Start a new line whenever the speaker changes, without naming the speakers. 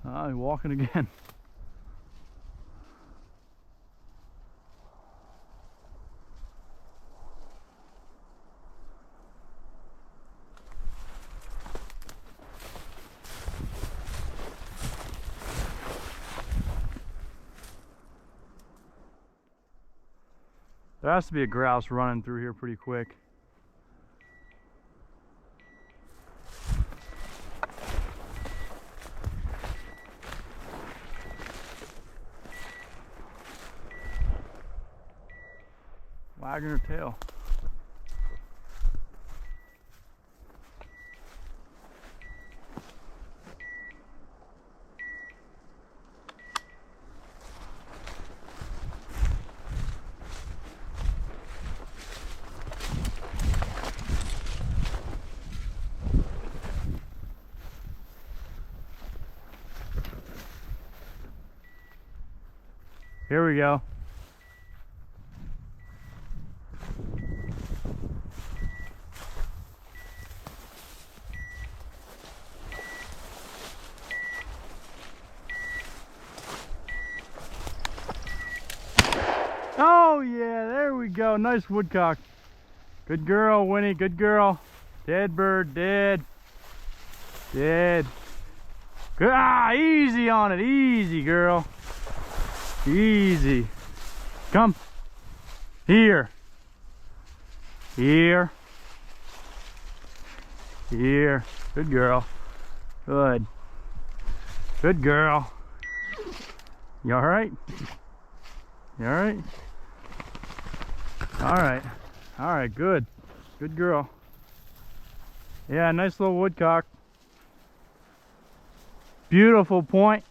Ah, he's walking again. There has to be a grouse running through here pretty quick. Wagging her tail. Here we go. Oh yeah, there we go. Nice woodcock. Good girl, Winnie. Good girl. Dead bird, dead. Dead. Good. Ah, easy on it. Easy, girl. Easy. Come. Here. Here. Here. Good girl. Good. Good girl. You all right? You all right? All right. All right, good. Good girl. Yeah, nice little woodcock. Beautiful point.